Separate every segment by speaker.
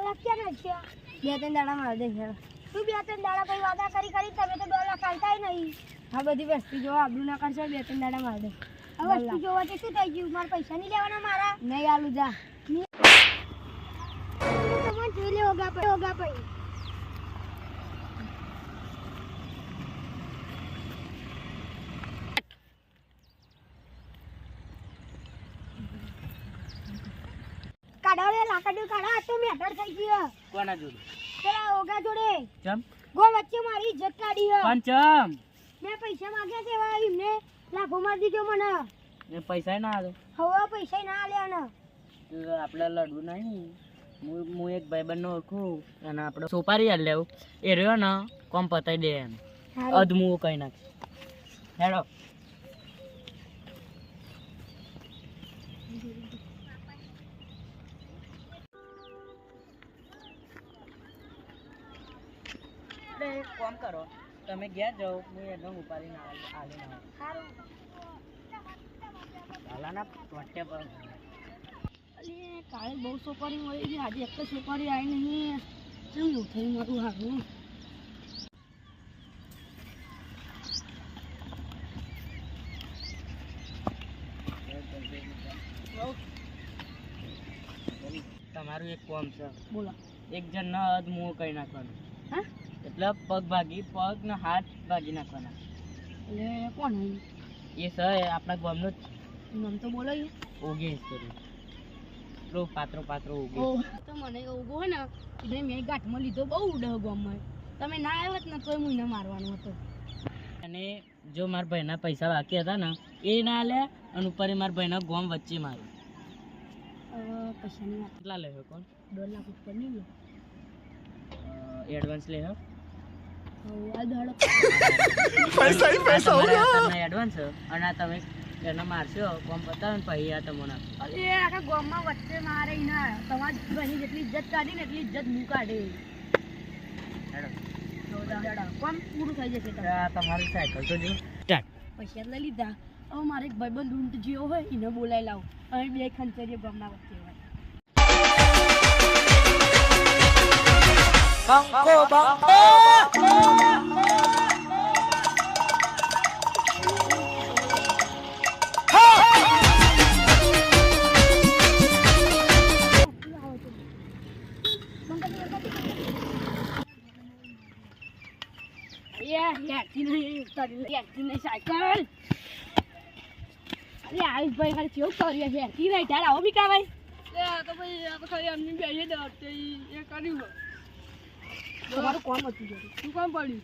Speaker 1: લાખ ક્યાં છે? 2-3 દાડા માર દે છે. તું 2-3 દાડા કઈ વાદા કરી તમે તો 2 લાખ આલતાય નહીં. આ બધી વસ્તુ જો આબરૂ ના કરશો 2-3 દાડા માર દે. આ વસ્તુ જોવા તે શું થઈ ગયું? મારા પૈસા નહીં લેવાના મારા? નહીં આલુ જા. તમને જોઈ લે હોગા પઈ. કાઢો લાકડું કાઢા તો મેટર થઈ ગયો.
Speaker 2: કોના જોડે?
Speaker 1: પેલા ઓગા જોડે.
Speaker 2: ચમ
Speaker 1: ગો વચ્ચે મારી ઇજ્જત કાઢી હે.
Speaker 2: પણ ચમ
Speaker 1: મેં પૈસા માંગ્યા છે એવા એમને લાભો માર દીધો મને.
Speaker 2: એ પૈસા ના આવે
Speaker 1: હવે પૈસા ના આલ્યા ને.
Speaker 2: આપણે લડવું નહીં. હું એક ભાઈબંધને ઓળખું અને આપણે સોપારી હાલ લેવું એ રહ્યો ને કોમ પતાવી દે એમ અધમું કઈ નાખ હેડો. કોમ કરો તમે ગયા જાઓ હું એનો ઉપાડીને આલી ના હાલાના ટોટે પર
Speaker 1: કાલે બહુ સોપારી મળી ગઈ આજે એક તો સોપારી આવી નહીં. કેમ એવું થયું મારું હારું?
Speaker 2: તમારું એક કોમ છે.
Speaker 1: બોલો.
Speaker 2: એક જણ ન અધ મું કઈ નાખવાનું.
Speaker 1: હા
Speaker 2: એટલે પગ ને હાથ ભાગી નાખવાના.
Speaker 1: એટલે કોણ
Speaker 2: એ છે આપણા ગામનો જ
Speaker 1: નામ તો બોલો.
Speaker 2: ઓગેશ કર્યું પાત્રો ઉગે.
Speaker 1: તો મને ઉગો હોય ને એટલે મેં ગાંઠમાં લીધો બહુ ઉડે ગામમાં. તમે ના આવ્યો ને તોય મને મારવાનો હતો.
Speaker 2: અને જો મારા ભાઈના પૈસા બાકી હતા ને એ ના લે અને ઉપર મારા ભાઈના ગામ વચ્ચે મારું.
Speaker 1: પૈસાની વાત
Speaker 2: કેટલા લે કોણ?
Speaker 1: 2 લાખ ઉપર નહીં લે.
Speaker 2: એડવાન્સ લે એડવાન્સ અને આ તમે એને મારશો કોમ બતાવો ને પછી આ તમને
Speaker 1: અરે આખા ગામમાં વચ્ચે મારે ના તમારી બની જેટલી ઇજ્જત કાઢી ને એટલી ઇજ્જત હું કાઢી. કોમ પૂરું થઈ જશે.
Speaker 2: તમારી સાયકલ તો જો સ્ટાર્ટ.
Speaker 1: પૈસા લઈ લીધા. હવે મારે એક ભાઈબંધ ઊંટ જેવો હોય એને બોલાવી લાવું. હવે 2 ખંચરીઓ ગામના વચ્ચે હોય. સાયકલ આયુષભાઈ ખાલી કેવું કર્યું હેરતી નહીં ત્યારે આવો બીકા ભાઈ. તો ભાઈ આ તો ખાલી એમની બે એ કર્યું. તમારું કોમ હતું જોડે. શું કામ પડ્યું?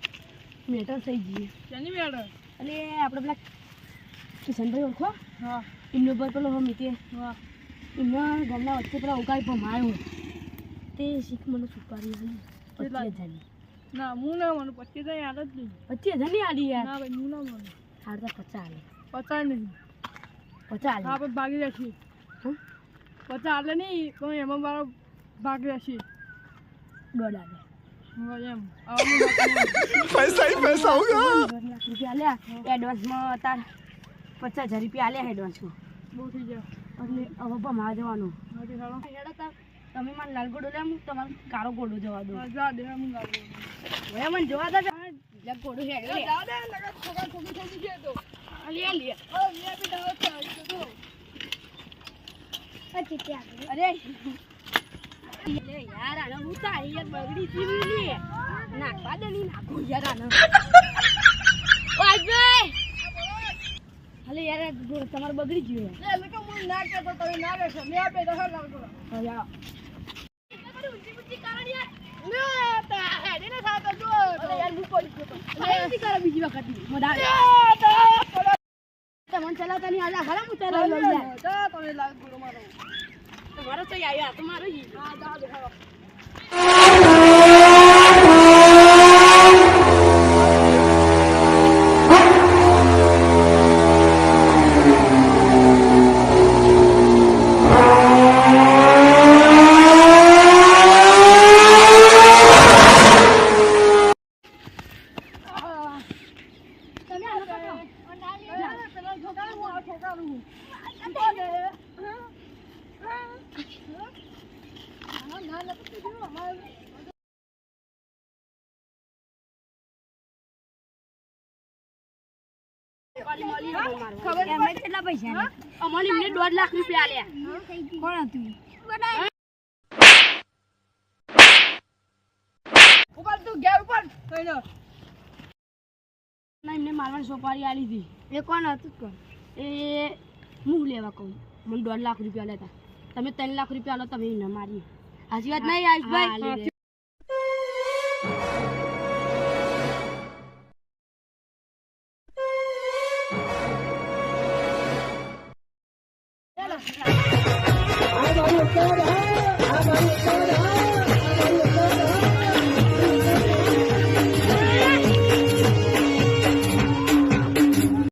Speaker 1: મેટર થઈ ગઈ. શેની મેટર? એટલે આપણે પેલા કિશનભાઈ ઓળખો? હા. એમનો પર પેલો મિતે. હા. એમના ગામના વચ્ચે પેલા ઉગાઈ ભમાયો તે શીખ મને સુપારી આવી 25,000. ના હું ના મને 25,000 યાદ જ નહીં. 25,000 નહીં આડી યાર. ના ભાઈ હું ના મને. હાડતા 50 આલે. 50 નહીં. 50 આલે. હા પણ ભાગી જશે. હા 50 આલે નહીં પણ એમાં મારો ભાગ રહેશે. 1.5 આલે. એમ પૈસા હોગા. 2 લાખ રૂપિયા આલ્યા એડવાન્સમાં. તાર 50,000 રૂપિયા આલ્યા એડવાન્સમાં. બહુ થઈ જાય એટલે હવે ભમા જવાનું. તમે મને લાલ ગોડો લે હું તમારો કાળો ગોડો જવા દો. જા દે હું લાલ ગોડો હવે મને જવા દે. લાલ ગોડો હે લે જા દે લગા છોકરા છોકરી થઈ ગઈ તો લે લે ઓ લે બી દાવ છે તો અચ્છા ત્યાં અરે લે યાર આને હું તારી એક બગડી જીવી લે નાખવા દે ની નાખો યાર આને ઓય અલે યાર તમાર બગડી ગયું લે લગા હું ના કે તો તમે ના લેશો મે આપે તો લાલ ગોડો હા યાર બીજી વખત તમને ચલાવતા નહીં આજા ખરા ઉતાર તમારો તો આવ્યા તમારો કેટલા પૈસા અમારે એમને 1.5 લાખ રૂપિયા આલ્યા. કોણ હતું? ઉપર તું ઘેર ઉપર એમને મારવાની સોપારી આલી હતી. એ કોણ હતું? કોણ એ હું લેવા કહું મને 1.5 લાખ રૂપિયા લેતા તમે 3 લાખ રૂપિયા આલો તમે એને મારી. હાચી વાત નહીં આયુષભાઈ?